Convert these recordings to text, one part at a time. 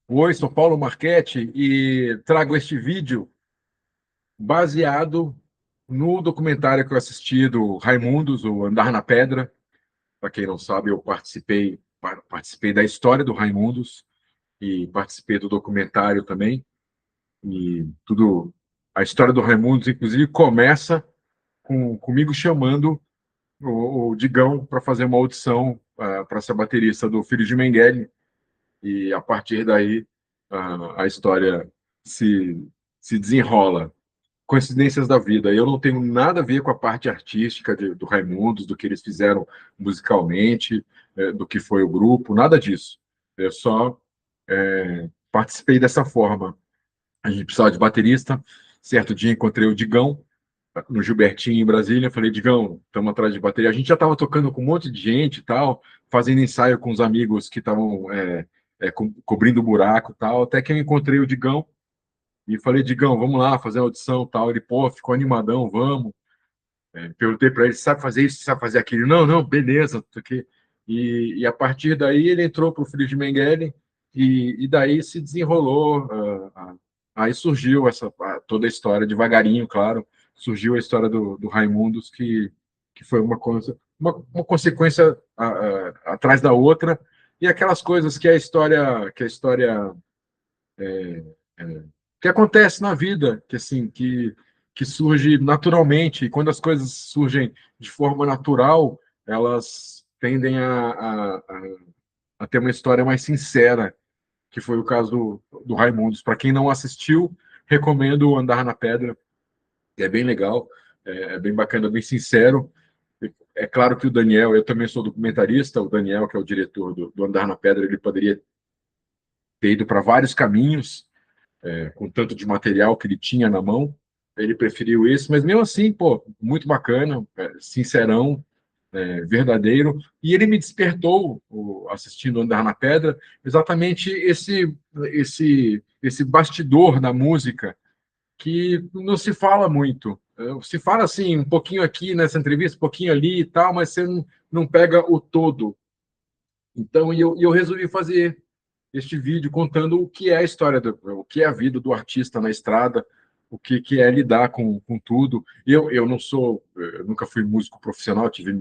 Oi, sou Paulo Marchetti e trago este vídeo baseado no documentário que eu assisti do Raimundos, o Andar na Pedra. Para quem não sabe, eu participei da história do Raimundos e participei do documentário também. E tudo, a história do Raimundos, inclusive, começa comigo chamando o Digão para fazer uma audição para ser baterista do Filho de Mengele. E a partir daí a história se, se desenrola. Coincidências da vida. Eu não tenho nada a ver com a parte artística do Raimundos, do que eles fizeram musicalmente, do que foi o grupo, nada disso. Eu só participei dessa forma. A gente precisava de baterista. Certo dia encontrei o Digão no Gilbertinho, em Brasília. Falei, Digão, estamos atrás de bateria. A gente já estava tocando com um monte de gente e tal, fazendo ensaio com os amigos que estavam cobrindo o buraco e tal. Até que eu encontrei o Digão e falei, Digão, vamos lá fazer a audição e tal. Ele, pô, ficou animadão, vamos. Perguntei para ele, sabe fazer isso, sabe fazer aquilo? Não, não, beleza. Aqui. E a partir daí ele entrou para o Filho de Mengele e daí se desenrolou. Aí surgiu toda a história, devagarinho, claro, surgiu a história do Raimundos, que foi uma coisa, uma consequência atrás da outra, e aquelas coisas que a história que acontece na vida, que assim, que surge naturalmente, e quando as coisas surgem de forma natural, elas tendem a ter uma história mais sincera, que foi o caso do Raimundos. Para quem não assistiu, recomendo Andar na Pedra, é bem legal, é bem bacana, bem sincero. É claro que o Daniel, eu também sou documentarista, o Daniel, que é o diretor do Andar na Pedra, ele poderia ter ido para vários caminhos, com tanto de material que ele tinha na mão. Ele preferiu esse, mas mesmo assim, pô, muito bacana, sincerão, verdadeiro. E ele me despertou, assistindo Andar na Pedra, exatamente esse bastidor da música que não se fala muito. Se fala assim, um pouquinho aqui nessa entrevista, um pouquinho ali e tal, mas você não pega o todo. Então, eu resolvi fazer este vídeo contando o que é a história, o que é a vida do artista na estrada, o que é lidar com tudo. Eu não sou, eu nunca fui músico profissional, tive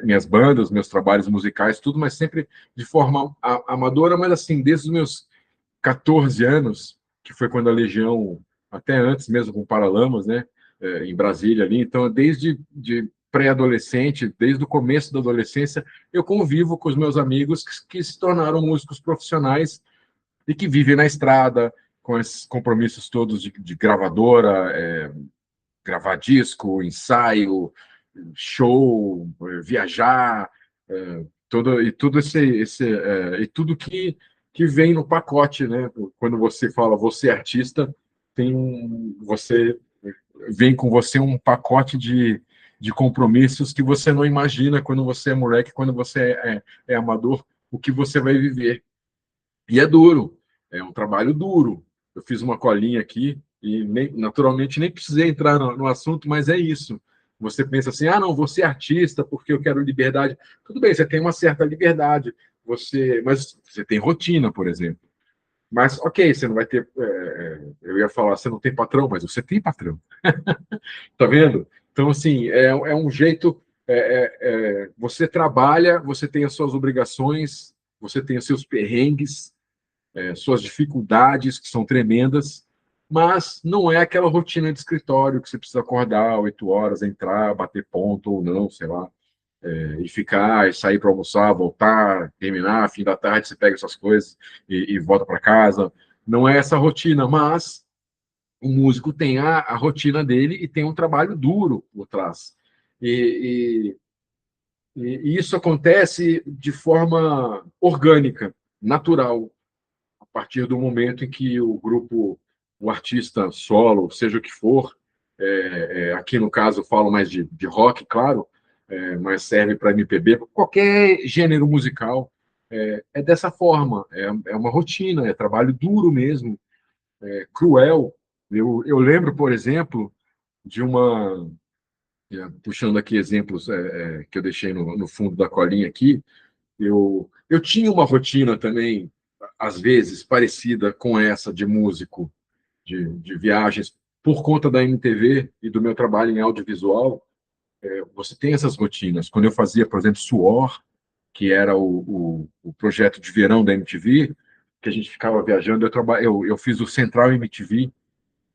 minhas bandas, meus trabalhos musicais, tudo, mas sempre de forma amadora, mas assim, desde os meus 14 anos, que foi quando a Legião, até antes mesmo com Paralamas, né, em Brasília ali, então desde de pré-adolescente, desde o começo da adolescência, eu convivo com os meus amigos que se tornaram músicos profissionais e que vivem na estrada, com esses compromissos todos de gravadora, gravar disco, ensaio, show, viajar, tudo e tudo que vem no pacote, né? Quando você fala você é artista, você vem com você um pacote de compromissos que você não imagina quando você é moleque, quando você é amador, o que você vai viver. E é duro, é um trabalho duro. Eu fiz uma colinha aqui e naturalmente nem precisei entrar no assunto, mas é isso. Você pensa assim, ah, não, vou ser artista porque eu quero liberdade. Tudo bem, você tem uma certa liberdade, mas você tem rotina, por exemplo. Mas, ok, você não vai ter. Eu ia falar, você não tem patrão, mas você tem patrão. Tá vendo? Então, assim, é um jeito. Você trabalha, você tem as suas obrigações, você tem os seus perrengues, suas dificuldades, que são tremendas, mas não é aquela rotina de escritório que você precisa acordar 8 horas, entrar, bater ponto ou não, sei lá, e ficar, e sair para almoçar, voltar, terminar, fim da tarde você pega suas coisas e volta para casa. Não é essa rotina, mas o músico tem a rotina dele e tem um trabalho duro por trás. E, e isso acontece de forma orgânica, natural, a partir do momento em que o grupo, o artista solo, seja o que for, aqui no caso eu falo mais de rock, claro, mas serve para MPB, qualquer gênero musical, é dessa forma, é uma rotina, é trabalho duro mesmo, cruel. Eu lembro, por exemplo, de uma, puxando aqui exemplos que eu deixei no fundo da colinha aqui, eu tinha uma rotina também às vezes, parecida com essa de músico, de viagens, por conta da MTV e do meu trabalho em audiovisual. Você tem essas rotinas. Quando eu fazia, por exemplo, Suor, que era o projeto de verão da MTV, que a gente ficava viajando, eu fiz o Central MTV,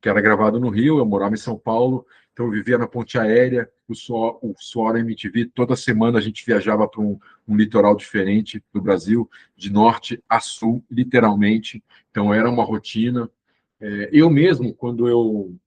que era gravado no Rio, eu morava em São Paulo, então eu vivia na ponte aérea, o Suor MTV, toda semana a gente viajava para um litoral diferente do Brasil, de norte a sul, literalmente, então era uma rotina. Eu mesmo, quando eu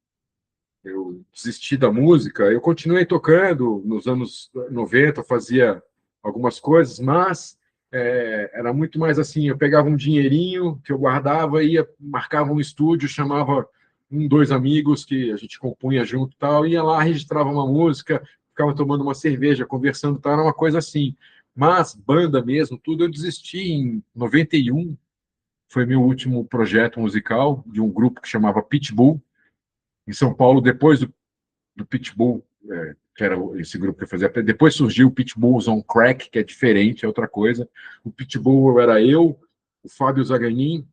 desisti da música, eu continuei tocando nos anos 90, fazia algumas coisas, mas era muito mais assim, eu pegava um dinheirinho que eu guardava, ia, marcava um estúdio, chamava um, dois amigos que a gente compunha junto e tal, ia lá, registrava uma música, ficava tomando uma cerveja, conversando, tal, era uma coisa assim. Mas banda mesmo, tudo, eu desisti em 91, foi meu último projeto musical de um grupo que chamava Pitbull, em São Paulo, depois do Pitbull, que era esse grupo que eu fazia. Depois surgiu o Pitbulls on Crack, que é diferente, é outra coisa. O Pitbull era eu, o Fábio Zaganin,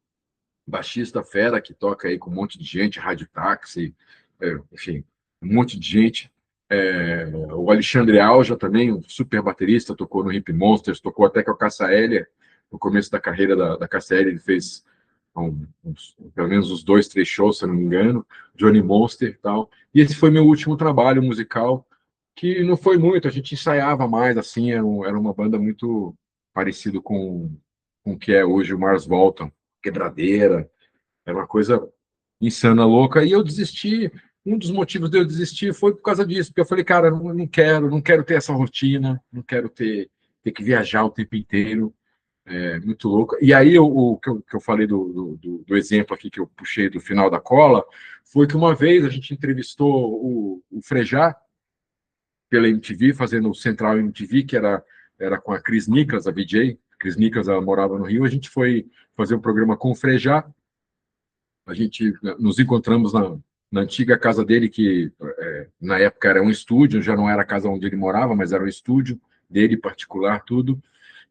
baixista fera, que toca aí com um monte de gente, Rádio Táxi, enfim, um monte de gente. O Alexandre Alja também, um super baterista, tocou no Hip Monsters, tocou até com a Cássia Eller, no começo da carreira da Cássia Eller, ele fez pelo menos uns dois, três shows, se eu não me engano, Johnny Monster e tal. E esse foi meu último trabalho musical, que não foi muito, a gente ensaiava mais, assim, era uma banda muito parecido com o que é hoje o Mars Volta, quebradeira, era uma coisa insana, louca, e eu desisti. Um dos motivos de eu desistir foi por causa disso, porque eu falei, cara, não quero ter essa rotina, não quero ter que viajar o tempo inteiro, muito louco. E aí, o que eu falei do exemplo aqui que eu puxei do final da cola, foi que uma vez a gente entrevistou o Frejá pela MTV, fazendo o Central MTV, que era com a Cris Nikas, a VJ. Cris Nikas, ela morava no Rio. A gente foi fazer um programa com o Frejá. A gente nos encontramos na antiga casa dele, que na época era um estúdio, já não era a casa onde ele morava, mas era um estúdio dele particular, tudo.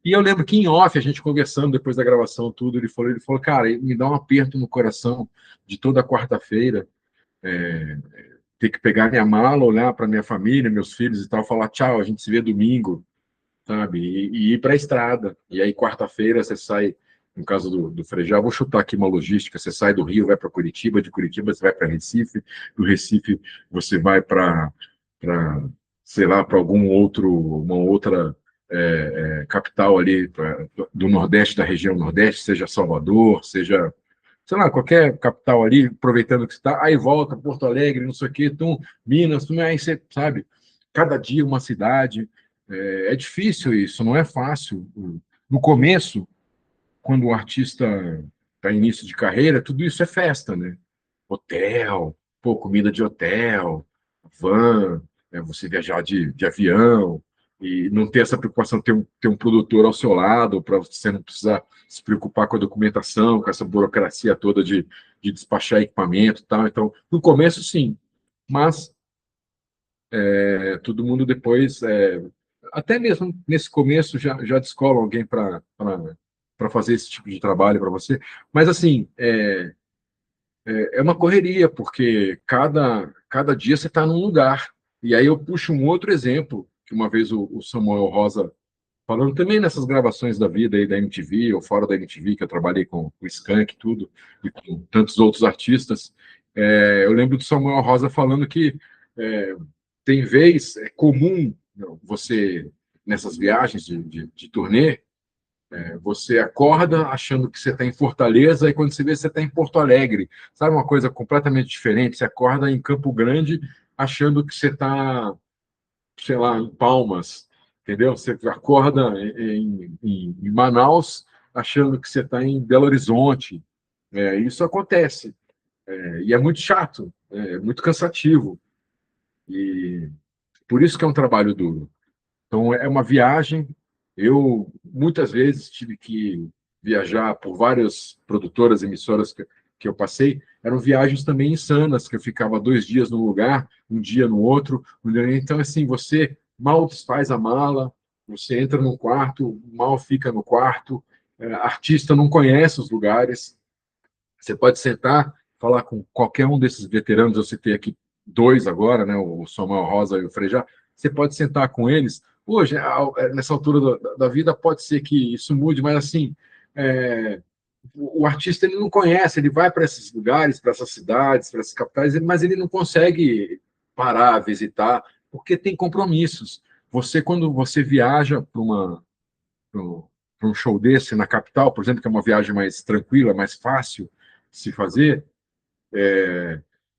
E eu lembro que em off, a gente conversando depois da gravação, tudo, ele falou, cara, me dá um aperto no coração de toda quarta-feira, ter que pegar minha mala, olhar para minha família, meus filhos e tal, falar tchau, a gente se vê domingo, sabe? E ir para a estrada. E aí, quarta-feira, você sai, no caso do Frejá, vou chutar aqui uma logística, você sai do Rio, vai para Curitiba, de Curitiba você vai para Recife, do Recife você vai sei lá, para uma outra capital ali do Nordeste, da região Nordeste, seja Salvador, seja, sei lá, qualquer capital ali, aproveitando que você está, aí volta, Porto Alegre, não sei o quê, Minas, aí você, sabe, cada dia uma cidade. É difícil isso, não é fácil. No começo, quando o artista está em início de carreira, tudo isso é festa, né? Hotel, pô, comida de hotel, van, você viajar de avião e não ter essa preocupação de ter um produtor ao seu lado para você não precisar se preocupar com a documentação, com essa burocracia toda de despachar equipamento e tal. Então, no começo, sim, mas todo mundo depois, até mesmo nesse começo, já descola alguém para fazer esse tipo de trabalho para você. Mas, assim, é uma correria, porque cada dia você está num lugar. E aí eu puxo um outro exemplo, que uma vez o Samuel Rosa, falando também nessas gravações da vida aí da MTV, ou fora da MTV, que eu trabalhei com o Skank e tudo, e com tantos outros artistas, eu lembro do Samuel Rosa falando que é, tem vez, é comum você, nessas viagens de turnê, você acorda achando que você está em Fortaleza e quando você vê, você está em Porto Alegre. Sabe uma coisa completamente diferente? Você acorda em Campo Grande achando que você está, sei lá, em Palmas, entendeu? Você acorda em Manaus achando que você está em Belo Horizonte. Isso acontece. E é muito chato, é muito cansativo. E por isso que é um trabalho duro. Então, é uma viagem. Eu, muitas vezes, tive que viajar por várias produtoras, emissoras que eu passei. Eram viagens também insanas, que eu ficava 2 dias num lugar, um dia no outro. Então, assim, você mal desfaz a mala, você entra num quarto, mal fica no quarto. artista não conhece os lugares. Você pode sentar, falar com qualquer um desses veteranos, eu citei aqui dois agora, né, o Samuel Rosa e o Frejá, você pode sentar com eles. Hoje, nessa altura da vida, pode ser que isso mude, mas assim, é, o artista ele não conhece, ele vai para esses lugares, para essas cidades, para essas capitais, mas ele não consegue parar, visitar, porque tem compromissos. Você, quando você viaja para um show desse na capital, por exemplo, que é uma viagem mais tranquila, mais fácil de se fazer,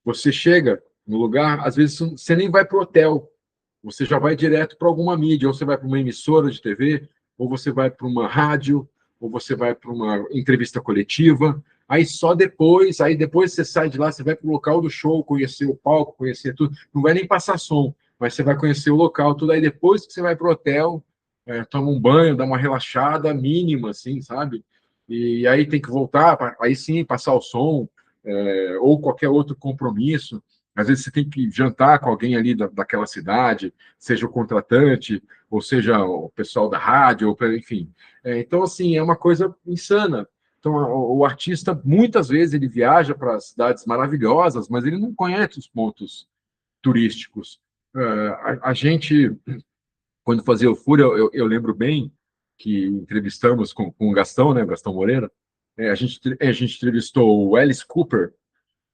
você chega no lugar, às vezes você nem vai para o hotel, você já vai direto para alguma mídia, ou você vai para uma emissora de TV, ou você vai para uma rádio, ou você vai para uma entrevista coletiva. Aí depois você sai de lá, você vai para o local do show, conhecer o palco, conhecer tudo. Não vai nem passar som, mas você vai conhecer o local, tudo. Aí depois que você vai para o hotel, toma um banho, dá uma relaxada mínima, assim, sabe? E aí tem que voltar, aí sim, passar o som, ou qualquer outro compromisso. Às vezes você tem que jantar com alguém ali daquela cidade, seja o contratante, ou seja o pessoal da rádio, enfim. Então, assim, é uma coisa insana. Então, o artista, muitas vezes, ele viaja para cidades maravilhosas, mas ele não conhece os pontos turísticos. A gente, quando fazia o Fúria, eu lembro bem que entrevistamos com o Gastão, né, Gastão Moreira, a gente entrevistou o Alice Cooper,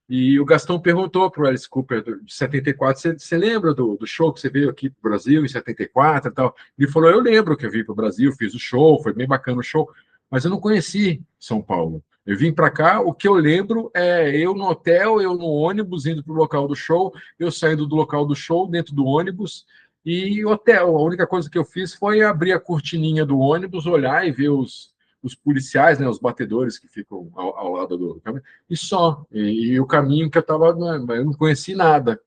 e o Gastão perguntou para o Alice Cooper, de 74, você lembra do show que você veio aqui para o Brasil em 74 e tal? Ele falou, eu lembro que eu vim para o Brasil, fiz o show, foi bem bacana o show, mas eu não conheci São Paulo. Eu vim para cá, o que eu lembro é eu no hotel, eu no ônibus, indo para o local do show, eu saindo do local do show, dentro do ônibus, e hotel. A única coisa que eu fiz foi abrir a cortininha do ônibus, olhar e ver os policiais, né, os batedores que ficam ao lado do câmera, e só. E o caminho que eu estava, eu não conheci nada.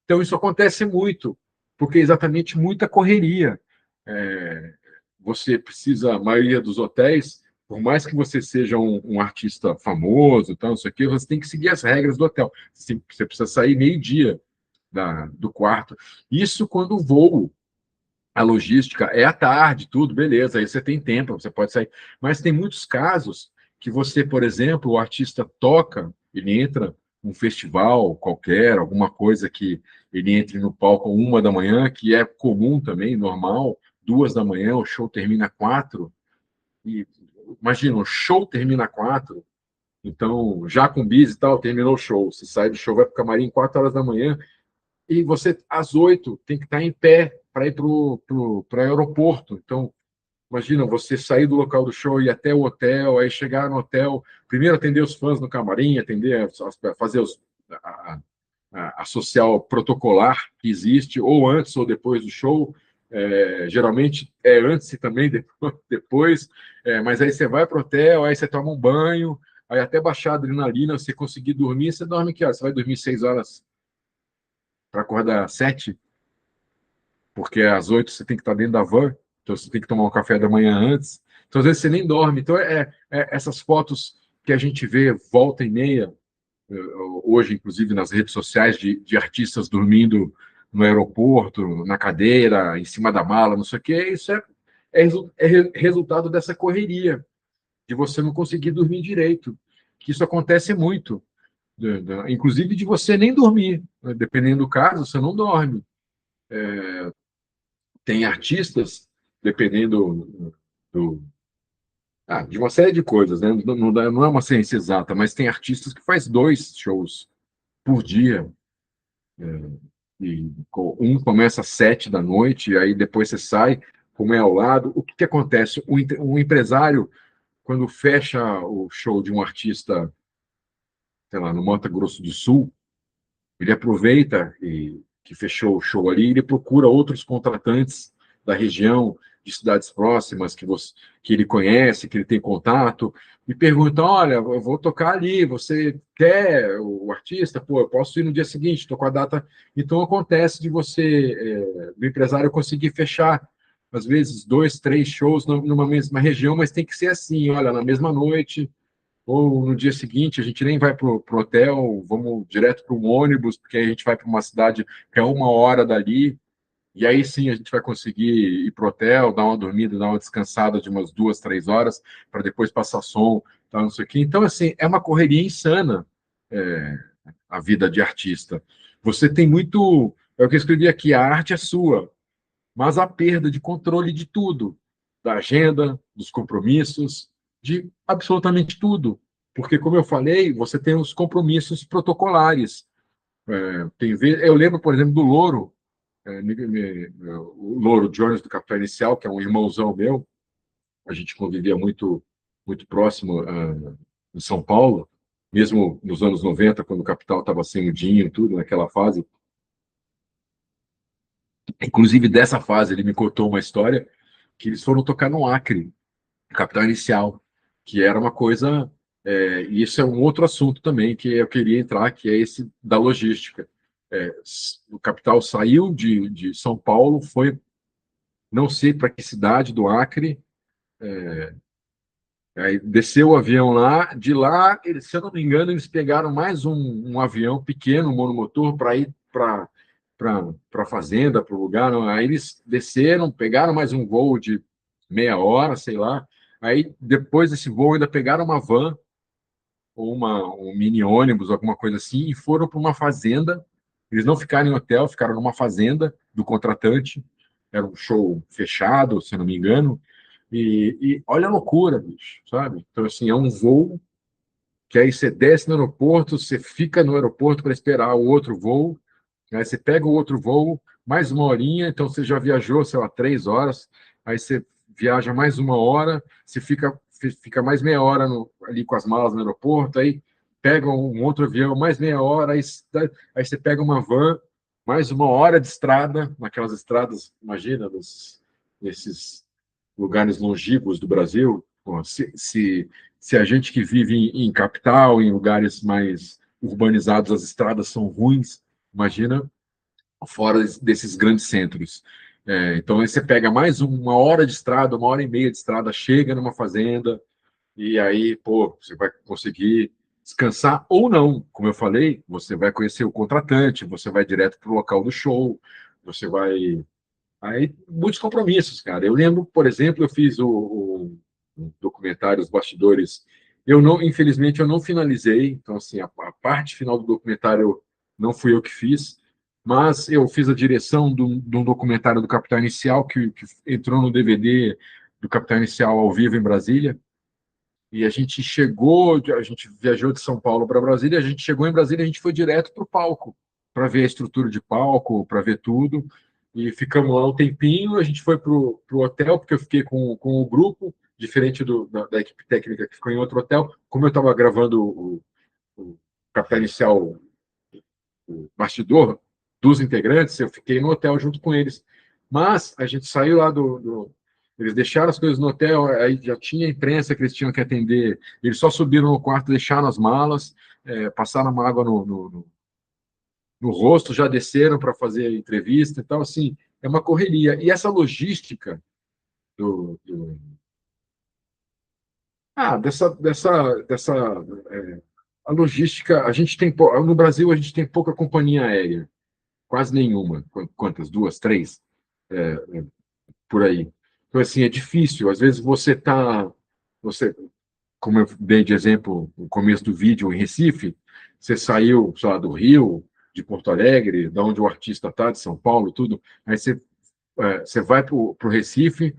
Então, isso acontece muito, porque é exatamente muita correria. É, você precisa, a maioria dos hotéis, por mais que você seja um artista famoso, então, isso aqui, você tem que seguir as regras do hotel. Você precisa sair meio-dia do quarto. Isso quando o voo, a logística é à tarde, tudo, beleza, aí você tem tempo, você pode sair. Mas tem muitos casos que você, por exemplo, o artista toca, ele entra num festival qualquer, alguma coisa que ele entre no palco 1 da manhã, que é comum também, normal, 2 da manhã, o show termina 4, e imagina, o show termina 4, então já com bis e tal, terminou o show, você sai do show, vai para o camarim 4 horas da manhã, e você, às 8, tem que estar em pé para ir para o aeroporto. Então, imagina, você sair do local do show, ir até o hotel, aí chegar no hotel, primeiro atender os fãs no camarim, fazer a, a social protocolar que existe, ou antes ou depois do show. Geralmente é antes e também depois, mas aí você vai para o hotel, aí você toma um banho, aí até baixar a adrenalina, você conseguir dormir, você dorme que horas? Você vai dormir 6 horas para acordar às 7, porque às 8 você tem que estar dentro da van, então você tem que tomar um café da manhã antes. Então, às vezes, você nem dorme. Então, essas fotos que a gente vê volta e meia, hoje, inclusive, nas redes sociais, de artistas dormindo no aeroporto, na cadeira, em cima da mala, não sei o quê, isso é resultado dessa correria, de você não conseguir dormir direito. Que isso acontece muito. Inclusive de você nem dormir. Dependendo do caso, você não dorme. Tem artistas, dependendo de uma série de coisas, né? Não é uma ciência exata, mas tem artistas que faz 2 shows por dia. E um começa às 7 da noite, e aí depois você sai, como é ao lado. O que acontece? Um empresário, quando fecha o show de um artista, sei lá, no Mato Grosso do Sul, ele aproveita que fechou o show ali, ele procura outros contratantes da região, de cidades próximas que ele conhece, que ele tem contato, e pergunta: olha, eu vou tocar ali, você quer o artista? Pô, eu posso ir no dia seguinte, estou com a data. Então acontece de do empresário conseguir fechar, às vezes, 2, 3 shows numa mesma região, mas tem que ser assim, olha, na mesma noite, ou no dia seguinte a gente nem vai para o hotel, vamos direto para um ônibus, porque aí a gente vai para uma cidade que é 1 hora dali. E aí sim a gente vai conseguir ir pro hotel, dar uma dormida, dar uma descansada de umas 2, 3 horas, para depois passar som, tal, não sei o quê. Então, assim, é uma correria insana, é, a vida de artista. Você tem muito. É o que eu escrevi aqui: a arte é sua, mas a perda de controle de tudo, da agenda, dos compromissos, de absolutamente tudo. Porque, como eu falei, você tem os compromissos protocolares. Eu lembro, por exemplo, do Louro, o Louro Jones do Capital Inicial, que é um irmãozão meu, a gente convivia muito próximo em São Paulo, mesmo nos anos 90, quando o Capital estava sem o Dinho, tudo, naquela fase. Inclusive, dessa fase, ele me contou uma história que eles foram tocar no Acre, Capital Inicial, que era uma coisa. E isso é um outro assunto também que eu queria entrar, que é esse da logística. O Capital saiu de São Paulo, foi não sei para que cidade do Acre, aí desceu o avião lá, de lá, se eu não me engano, eles pegaram mais um avião pequeno, um monomotor, para ir para a fazenda, para o lugar. Aí eles desceram, pegaram mais um voo de meia hora, sei lá. Aí depois desse voo ainda pegaram uma van ou um mini ônibus, alguma coisa assim, e foram para uma fazenda. Eles não ficaram em hotel, ficaram numa fazenda do contratante. Era um show fechado, se eu não me engano. E olha a loucura, bicho, sabe? Então, assim, é um voo que aí você desce no aeroporto, você fica no aeroporto para esperar o outro voo, aí você pega o outro voo, mais uma horinha, então você já viajou, sei lá, 3 horas, aí você viaja mais uma hora, você fica mais meia hora ali com as malas no aeroporto, aí pega um outro avião, mais meia hora, aí você pega uma van, mais uma hora de estrada, naquelas estradas, imagina, nesses lugares longínquos do Brasil. Pô, se a gente que vive em capital, em lugares mais urbanizados, as estradas são ruins, imagina fora desses grandes centros. Então, aí você pega mais uma hora de estrada, uma hora e meia de estrada, chega numa fazenda, e aí, pô, você vai conseguir descansar ou não. Como eu falei, você vai conhecer o contratante, você vai direto para o local do show, você vai. Aí, muitos compromissos, cara. Eu lembro, por exemplo, eu fiz o documentário Os Bastidores. Eu não, infelizmente, eu não finalizei. Então, assim, a parte final do documentário não fui eu que fiz, mas eu fiz a direção de um documentário do Capital Inicial que entrou no DVD do Capital Inicial ao vivo em Brasília. E a gente viajou de São Paulo para Brasília, a gente chegou em Brasília, a gente foi direto para o palco, para ver a estrutura de palco, para ver tudo. E ficamos lá um tempinho, a gente foi para o hotel, porque eu fiquei com o grupo, diferente da equipe técnica que ficou em outro hotel. Como eu estava gravando o Capital Inicial, o bastidor dos integrantes, eu fiquei no hotel junto com eles. Mas a gente saiu lá eles deixaram as coisas no hotel, aí já tinha imprensa que eles tinham que atender. Eles só subiram no quarto, deixaram as malas, passaram uma água no rosto, já desceram para fazer a entrevista. Então, assim, é uma correria. E essa logística do, do dessa a logística, a gente tem no Brasil a gente tem pouca companhia aérea, quase nenhuma. Quantas? Duas, três, por aí. Então, assim, é difícil. Às vezes você, como eu dei de exemplo no começo do vídeo, em Recife, você saiu, sei lá, do Rio, de Porto Alegre, da onde o artista está, de São Paulo, tudo, aí você vai para o Recife,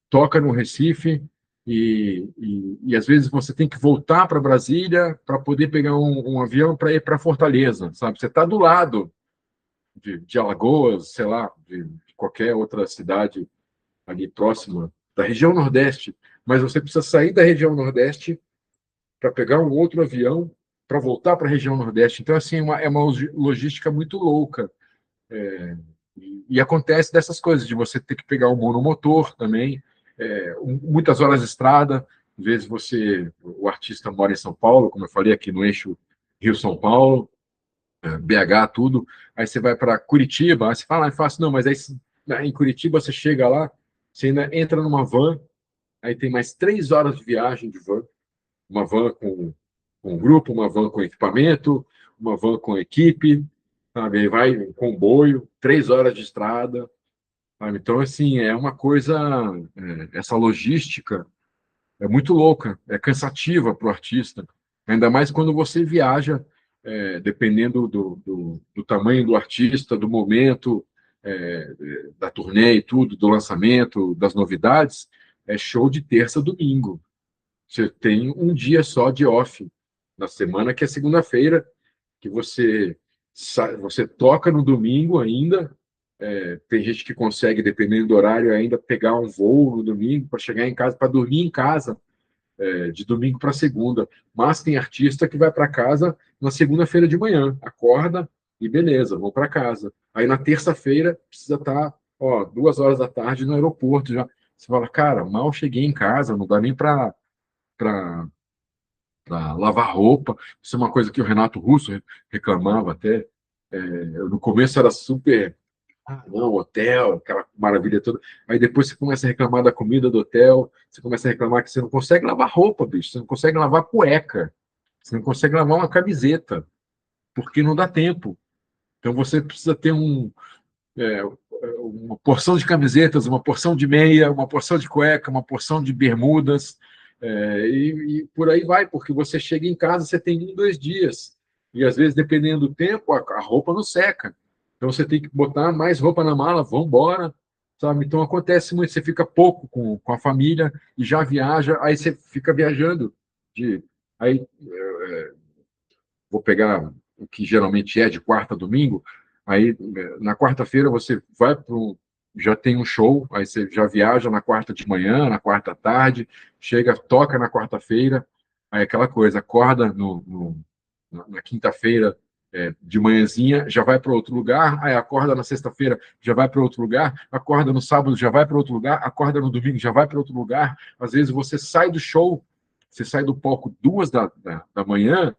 toca no Recife, e às vezes você tem que voltar para Brasília para poder pegar um avião para ir para Fortaleza, sabe? Você está do lado de Alagoas, sei lá, de qualquer outra cidade ali próxima da região Nordeste, mas você precisa sair da região Nordeste para pegar um outro avião para voltar para a região Nordeste. Então, assim, é uma logística muito louca. E acontece dessas coisas, de você ter que pegar um monomotor também, muitas horas de estrada. Às vezes o artista mora em São Paulo, como eu falei, aqui no eixo Rio-São Paulo, BH, tudo. Aí você vai para Curitiba, aí você fala, é fácil, não, mas aí em Curitiba você chega lá, você ainda entra numa van, aí tem mais 3 horas de viagem de van, uma van com grupo, uma van com equipamento, uma van com equipe, sabe? Aí vai em comboio, 3 horas de estrada, sabe? Então, assim, é uma coisa, essa logística é muito louca, é cansativa para o artista, ainda mais quando você viaja, dependendo do tamanho do artista, do momento, da turnê e tudo, do lançamento, das novidades, é show de terça a domingo. Você tem um dia só de off na semana, que é segunda-feira, que você toca no domingo ainda. Tem gente que consegue, dependendo do horário, ainda pegar um voo no domingo para chegar em casa, para dormir em casa, de domingo para segunda. Mas tem artista que vai para casa na segunda-feira de manhã, acorda e beleza, vou para casa. Aí na terça-feira precisa estar, ó, 2 horas da tarde no aeroporto já. Você fala, cara, mal cheguei em casa, não dá nem para lavar roupa. Isso é uma coisa que o Renato Russo reclamava até. No começo era super, não, hotel, aquela maravilha toda. Aí depois você começa a reclamar da comida do hotel, você começa a reclamar que você não consegue lavar roupa, bicho, você não consegue lavar cueca, você não consegue lavar uma camiseta, porque não dá tempo. Então você precisa ter uma porção de camisetas, uma porção de meia, uma porção de cueca, uma porção de bermudas, e por aí vai, porque você chega em casa, você tem 1, 2 dias, e às vezes, dependendo do tempo, a roupa não seca. Então você tem que botar mais roupa na mala, vamos embora, sabe? Então acontece muito, você fica pouco com a família e já viaja, aí você fica viajando de aí vou pegar o que geralmente é de quarta a domingo, aí na quarta-feira você vai para já tem um show, aí você já viaja na quarta de manhã, na quarta à tarde, chega, toca na quarta-feira, aí aquela coisa, acorda na quinta-feira de manhãzinha, já vai para outro lugar, aí acorda na sexta-feira, já vai para outro lugar, acorda no sábado, já vai para outro lugar, acorda no domingo, já vai para outro lugar. Às vezes você sai do show, você sai do palco 2 da manhã,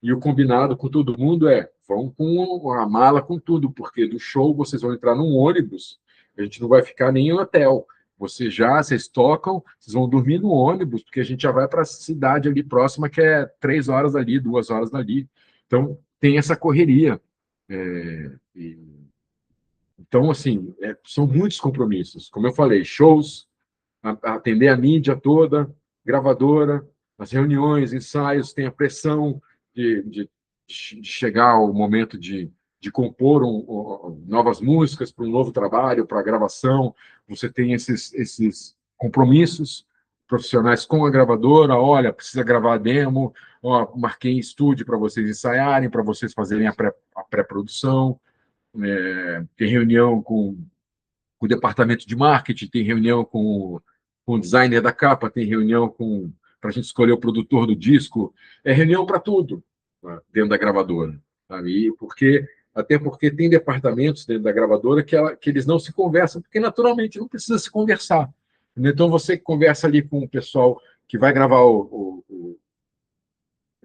e o combinado com todo mundo vão com a mala com tudo, porque do show vocês vão entrar num ônibus, a gente não vai ficar nem em hotel. Vocês tocam, vocês vão dormir no ônibus, porque a gente já vai para a cidade ali próxima, que é 3 horas dali, 2 horas dali. Então, tem essa correria. Então, assim, são muitos compromissos. Como eu falei, shows, atender a mídia toda, gravadora, as reuniões, ensaios, tem a pressão de chegar ao momento de compor novas músicas para um novo trabalho, para a gravação. Você tem esses compromissos profissionais com a gravadora. Olha, precisa gravar a demo, ó, marquei estúdio para vocês ensaiarem, para vocês fazerem a pré-produção. Tem reunião com o departamento de marketing, tem reunião com o designer da capa, tem reunião para a gente escolher o produtor do disco, reunião para tudo, tá, dentro da gravadora. Sabe? Até porque tem departamentos dentro da gravadora que eles não se conversam, porque naturalmente não precisa se conversar. Então você conversa ali com o pessoal que vai gravar o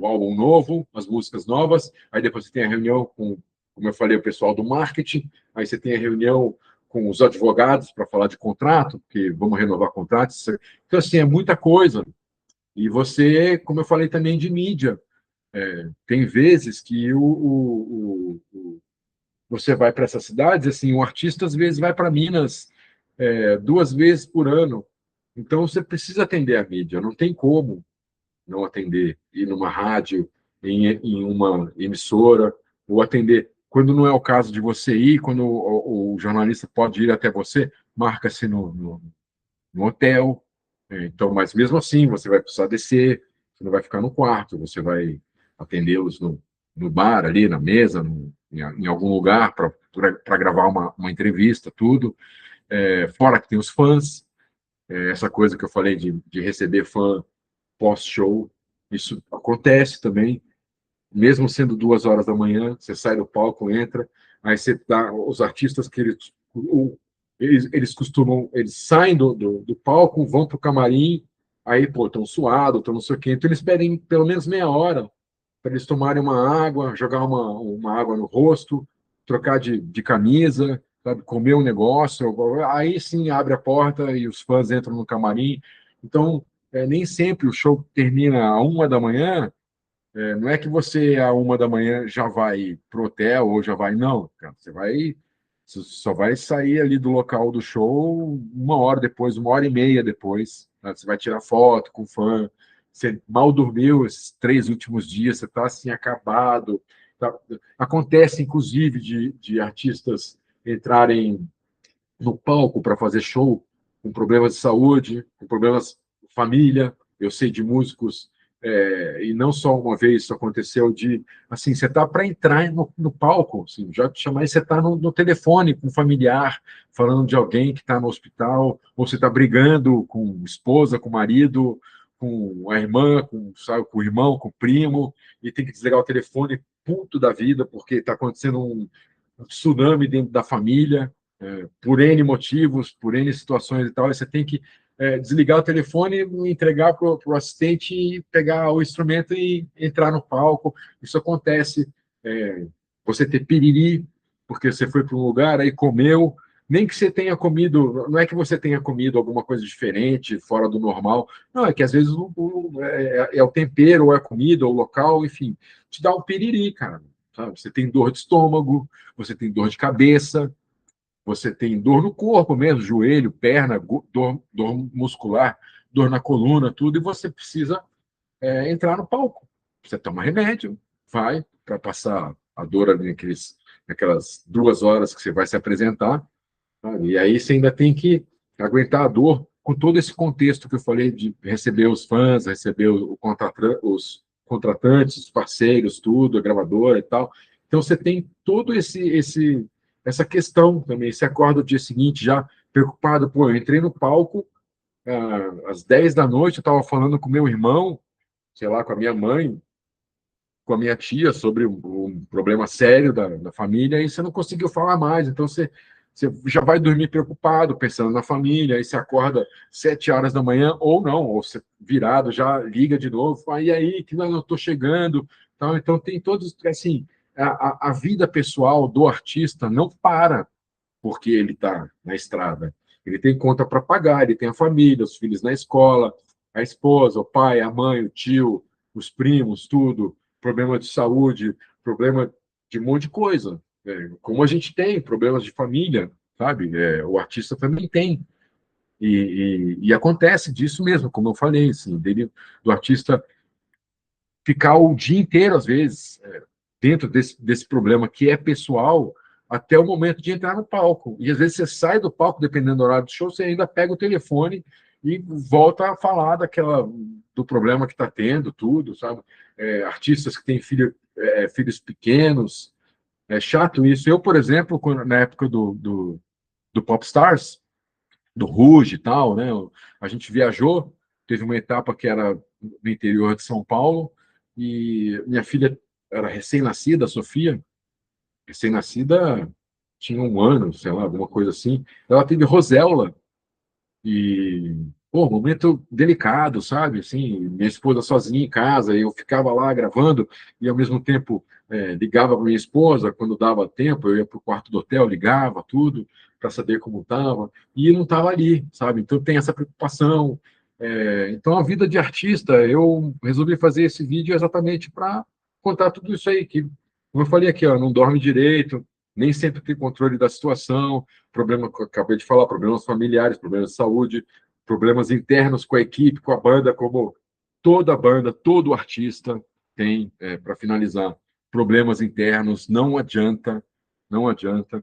álbum novo, as músicas novas, aí depois você tem a reunião com, como eu falei, o pessoal do marketing, aí você tem a reunião com os advogados para falar de contrato, porque vamos renovar contratos. Então, assim, é muita coisa. E você, como eu falei também de mídia, tem vezes que você vai para essas cidades, assim, o artista às vezes vai para Minas 2 vezes por ano. Então, você precisa atender a mídia, não tem como não atender, ir numa rádio, em uma emissora, ou atender. Quando não é o caso de você ir, quando o jornalista pode ir até você, marca-se no hotel. Então, mas mesmo assim, você vai precisar descer, você não vai ficar no quarto, você vai atendê-los no bar, ali, na mesa, em algum lugar, para gravar uma entrevista, tudo. Fora que tem os fãs, essa coisa que eu falei de receber fã pós-show, isso acontece também, mesmo sendo 2 horas da manhã, você sai do palco, entra, aí você dá os artistas que eles costumam, eles saem do palco, vão para o camarim, aí, pô, estão suados, estão não sei o quê, então eles pedem pelo menos meia hora para eles tomarem uma água, jogar uma água no rosto, trocar de camisa, sabe, comer um negócio, aí sim abre a porta e os fãs entram no camarim. Então, nem sempre o show termina à 1 da manhã, Não é que você, à 1 da manhã, já vai pro hotel ou já vai. Não, cara, você só vai sair ali do local do show 1 hora depois, 1 hora e meia depois. Né? Você vai tirar foto com o fã. Você mal dormiu esses 3 últimos dias, você está assim, acabado. Tá? Acontece, inclusive, de artistas entrarem no palco para fazer show com problemas de saúde, com problemas de família. Eu sei de músicos, e não só uma vez isso aconteceu, de assim, você está para entrar no palco, assim, já te chamar, e você está no telefone com um familiar, falando de alguém que está no hospital, ou você está brigando com esposa, com marido, com a irmã, sabe, com o irmão, com o primo, e tem que desligar o telefone puto da vida, porque está acontecendo um tsunami dentro da família, por N motivos, por N situações e tal, e você tem que desligar o telefone, entregar para o assistente e pegar o instrumento e entrar no palco. Isso acontece. Você ter piriri, porque você foi para um lugar aí comeu, nem que você tenha comido, não é que você tenha comido alguma coisa diferente, fora do normal, não, é que às vezes é o tempero, ou é a comida, ou o local, enfim, te dá um piriri, cara. Sabe? Você tem dor de estômago, você tem dor de cabeça, você tem dor no corpo mesmo, joelho, perna, dor muscular, dor na coluna, tudo, e você precisa entrar no palco. Você toma remédio, vai para passar a dor ali naquelas 2 horas que você vai se apresentar, sabe? E aí você ainda tem que aguentar a dor com todo esse contexto que eu falei de receber os fãs, receber os contratantes, os parceiros, tudo, a gravadora e tal. Então você tem todo essa questão também. Você acorda o dia seguinte já preocupado, pô, eu entrei no palco às 10 da noite, eu estava falando com meu irmão, sei lá, com a minha mãe, com a minha tia sobre um problema sério da família, e você não conseguiu falar mais. Então você já vai dormir preocupado, pensando na família, aí você acorda 7 horas da manhã, ou não, ou você virado já liga de novo, fala, e aí, que eu estou chegando. Então tem todos, assim, a vida pessoal do artista não para porque ele está na estrada. Ele tem conta para pagar, ele tem a família, os filhos na escola, a esposa, o pai, a mãe, o tio, os primos, tudo, problema de saúde, problema de um monte de coisa. Como a gente tem problemas de família, sabe? O artista também tem. E acontece disso mesmo, como eu falei, assim, do artista ficar o dia inteiro, às vezes, dentro desse problema que é pessoal, até o momento de entrar no palco. E às vezes você sai do palco, dependendo do horário do show, você ainda pega o telefone e volta a falar do problema que está tendo, tudo, sabe? Artistas que têm filhos pequenos, é chato isso. Eu, por exemplo, na época do Popstars, do Ruge e tal, né? A gente viajou, teve uma etapa que era no interior de São Paulo, e minha filha era recém-nascida, a Sofia, recém-nascida, tinha 1 ano, sei lá, alguma coisa assim. Ela teve roséola e, pô, momento delicado, sabe? Assim, minha esposa sozinha em casa, eu ficava lá gravando e ao mesmo tempo ligava para minha esposa quando dava tempo, eu ia para o quarto do hotel, ligava tudo para saber como estava e não estava ali, sabe? Então tem essa preocupação. Então a vida de artista, eu resolvi fazer esse vídeo exatamente para contar tudo isso aí que, como eu falei aqui, ó, não dorme direito, nem sempre tem controle da situação, problema que eu acabei de falar, problemas familiares, problemas de saúde, problemas internos com a equipe, com a banda, como toda banda, todo artista tem, para finalizar, problemas internos, não adianta, não adianta.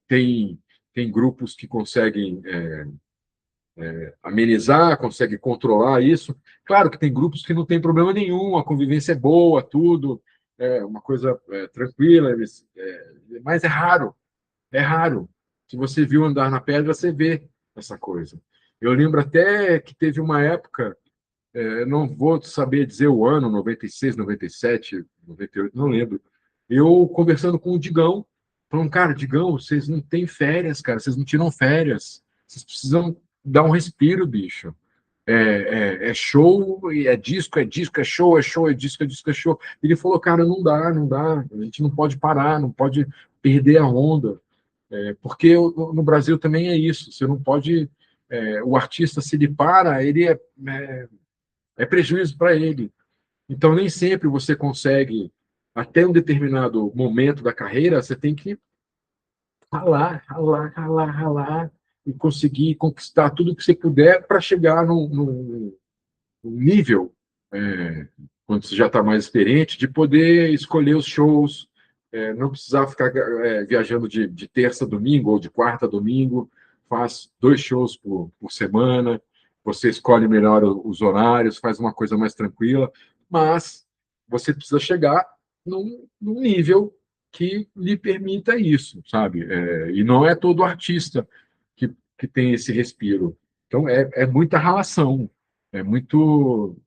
Tem grupos que conseguem amenizar, conseguem controlar isso. Claro que tem grupos que não tem problema nenhum, a convivência é boa, tudo, uma coisa tranquila, mas é raro, é raro. Se você viu Andar na Pedra, você vê essa coisa. Eu lembro até que teve uma época, não vou saber dizer o ano, 96, 97, 98, não lembro. Eu conversando com o Digão, falando, cara, Digão, vocês não têm férias, cara, vocês não tiram férias. Vocês precisam dar um respiro, bicho. É show, e é disco, é disco, é show, é disco, é disco, é show. Ele falou, cara, não dá, não dá. A gente não pode parar, não pode perder a onda. Porque no Brasil também é isso. Você não pode. O artista, se ele para, ele é prejuízo para ele. Então, nem sempre você consegue, até um determinado momento da carreira, você tem que ralar, ralar, ralar, ralar, e conseguir conquistar tudo que você puder para chegar num nível, é, quando você já está mais experiente, de poder escolher os shows, não precisar ficar viajando de terça a domingo ou de quarta a domingo, faz 2 shows por semana, você escolhe melhor os horários, faz uma coisa mais tranquila, mas você precisa chegar num nível que lhe permita isso, sabe? E não é todo artista que tem esse respiro. Então, é muita relação, é muito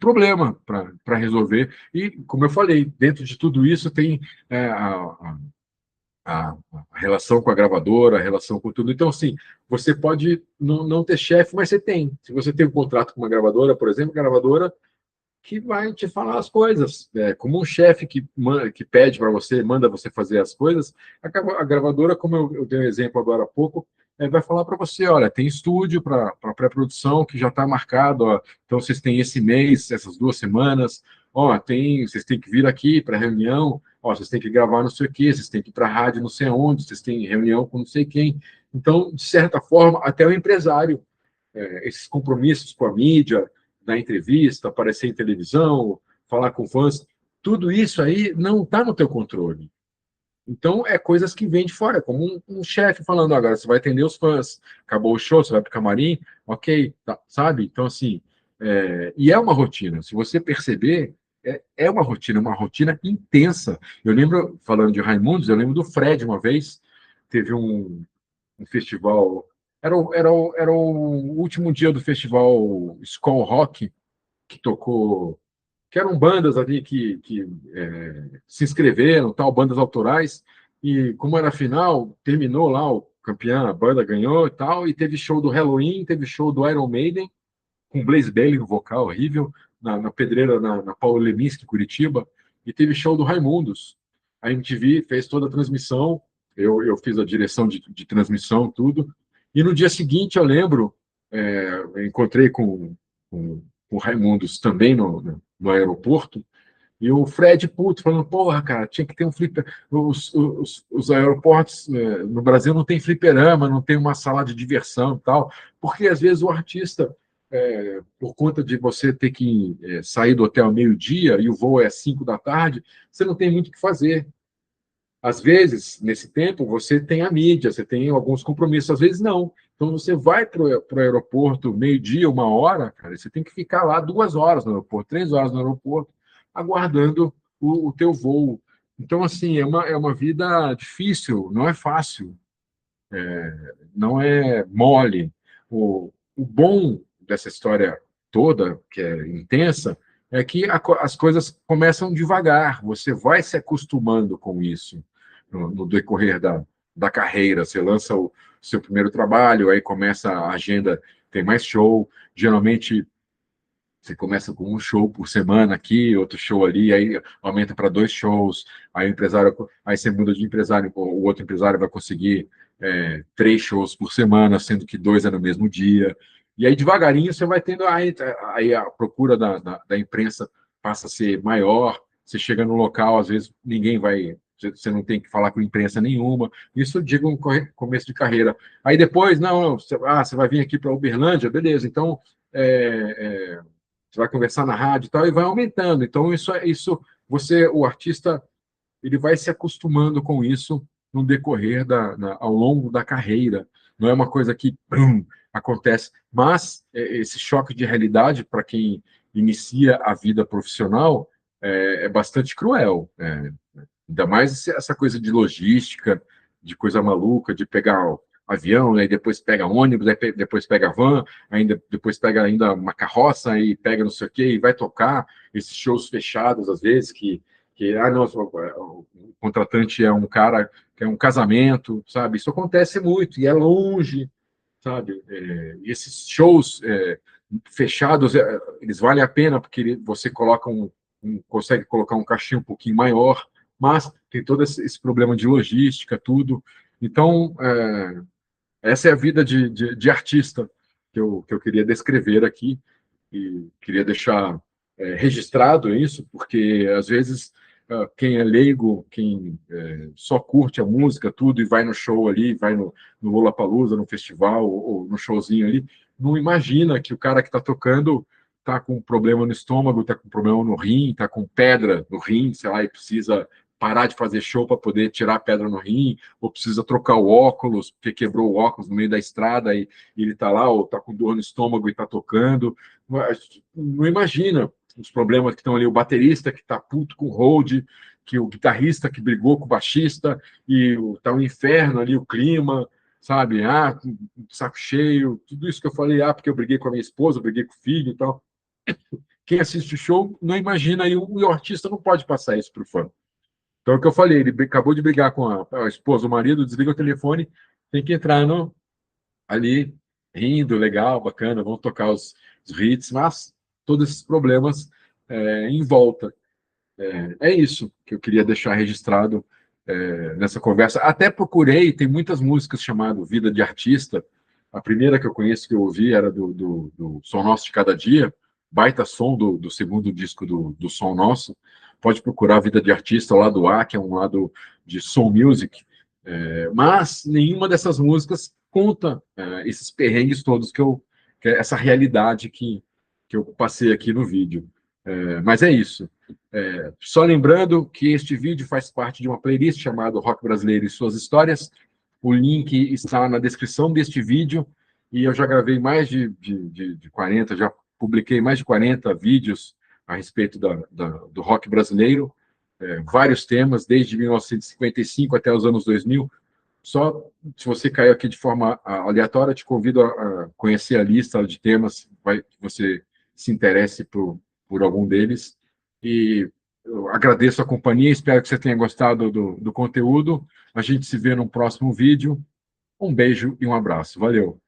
problema para resolver. E, como eu falei, dentro de tudo isso tem a relação com a gravadora, a relação com tudo. Então, assim, você pode não ter chefe, mas você tem. Se você tem um contrato com uma gravadora, por exemplo, a gravadora que vai te falar as coisas. Como um chefe que pede para você, manda você fazer as coisas, a gravadora, como eu dei um exemplo agora há pouco, vai falar para você, olha, tem estúdio para pré-produção que já está marcado, ó, então vocês têm esse mês, essas 2 semanas, ó, vocês têm que vir aqui para reunião, ó, vocês têm que gravar não sei o quê, vocês têm que ir para a rádio não sei aonde, vocês têm reunião com não sei quem. Então, de certa forma, até o empresário, esses compromissos com a mídia, na entrevista, aparecer em televisão, falar com fãs, tudo isso aí não está no teu controle. Então, é coisas que vêm de fora, como um chefe falando, agora você vai atender os fãs, acabou o show, você vai para o camarim, ok, tá, sabe? Então, assim, e é uma rotina, se você perceber, é uma rotina intensa. Eu lembro, falando de Raimundos, eu lembro do Fred uma vez, teve um festival, era o último dia do festival Skol Rock, que tocou, que eram bandas ali que se inscreveram, tal, bandas autorais, e como era a final, terminou lá, o campeão, a banda ganhou e tal, e teve show do Halloween, teve show do Iron Maiden, com Blaze Bayley no vocal, horrível, na pedreira, na Paulo Leminski, Curitiba, e teve show do Raimundos. A MTV fez toda a transmissão, eu fiz a direção de transmissão, tudo, e no dia seguinte, eu lembro, eu encontrei com o Raimundos também no aeroporto, e o Fred puto falando, porra, cara, tinha que ter um flipper. Os aeroportos no Brasil não tem fliperama, não tem uma sala de diversão e tal, porque às vezes o artista, por conta de você ter que sair do hotel meio-dia e o voo é às 5 da tarde, você não tem muito o que fazer. Às vezes, nesse tempo, você tem a mídia, você tem alguns compromissos, às vezes não. Então, você vai para o aeroporto meio-dia, 1 hora, cara, você tem que ficar lá 2 horas no aeroporto, 3 horas no aeroporto, aguardando o teu voo. Então, assim, é uma vida difícil, não é fácil, não é mole. O bom dessa história toda, que é intensa, é que as coisas começam devagar, você vai se acostumando com isso no decorrer da carreira. Você lança o seu primeiro trabalho, aí começa a agenda, tem mais show. Geralmente você começa com um show por semana aqui, outro show ali, aí aumenta para 2 shows, aí o empresário, aí você muda de empresário, o outro empresário vai conseguir 3 shows por semana, sendo que 2 é no mesmo dia. E aí, devagarinho, você vai tendo. Aí a procura da imprensa passa a ser maior. Você chega no local, às vezes ninguém vai. Você não tem que falar com imprensa nenhuma. Isso eu digo no começo de carreira. Aí depois, não, você vai vir aqui para Uberlândia, beleza. Então, você vai conversar na rádio e tal, e vai aumentando. Então, o artista, ele vai se acostumando com isso no decorrer ao longo da carreira. Não é uma coisa que acontece, mas esse choque de realidade para quem inicia a vida profissional é bastante cruel. Ainda mais essa coisa de logística, de coisa maluca, de pegar o avião, né, e depois pega ônibus, aí depois pega van, ainda depois pega ainda uma carroça e pega não sei o quê, e vai tocar esses shows fechados às vezes não, o contratante é um cara que é um casamento, sabe? Isso acontece muito e é longe, sabe? E esses shows fechados, eles valem a pena porque você coloca consegue colocar um cachê um pouquinho maior, mas tem todo esse problema de logística, tudo. Então, essa é a vida de artista que eu queria descrever aqui e queria deixar registrado isso, porque às vezes quem é leigo, quem só curte a música, tudo, e vai no show ali, vai no Lollapalooza, no festival, ou no showzinho ali, não imagina que o cara que está tocando está com problema no estômago, está com problema no rim, está com pedra no rim, sei lá, e precisa parar de fazer show para poder tirar a pedra no rim, ou precisa trocar o óculos, porque quebrou o óculos no meio da estrada e ele está lá, ou está com dor no estômago e está tocando. Não imagina os problemas que estão ali, o baterista que está puto com o hold, que o guitarrista que brigou com o baixista, e tá um inferno ali o clima, sabe? Saco cheio, tudo isso que eu falei, porque eu briguei com a minha esposa, briguei com o filho e tal. Quem assiste o show não imagina, e o artista não pode passar isso para o fã. Então, é o que eu falei, ele acabou de brigar com a esposa, o marido, desliga o telefone, tem que entrar ali, rindo, legal, bacana, vamos tocar os hits, mas todos esses problemas em volta. É isso que eu queria deixar registrado nessa conversa. Até procurei, tem muitas músicas chamadas Vida de Artista. A primeira que eu conheço, que eu ouvi, era do Som Nosso de Cada Dia, baita som do segundo disco do Som Nosso. Pode procurar Vida de Artista, o lado A, que é um lado de soul music. Mas nenhuma dessas músicas conta esses perrengues todos que é essa realidade que eu passei aqui no vídeo. Mas é isso. Só lembrando que este vídeo faz parte de uma playlist chamada Rock Brasileiro e Suas Histórias. O link está na descrição deste vídeo e eu já gravei mais de 40, já publiquei mais de 40 vídeos a respeito do rock brasileiro, vários temas, desde 1955 até os anos 2000. Só se você caiu aqui de forma aleatória, te convido a conhecer a lista de temas, que você se interesse por algum deles. E eu agradeço a companhia, espero que você tenha gostado do conteúdo. A gente se vê no próximo vídeo. Um beijo e um abraço. Valeu!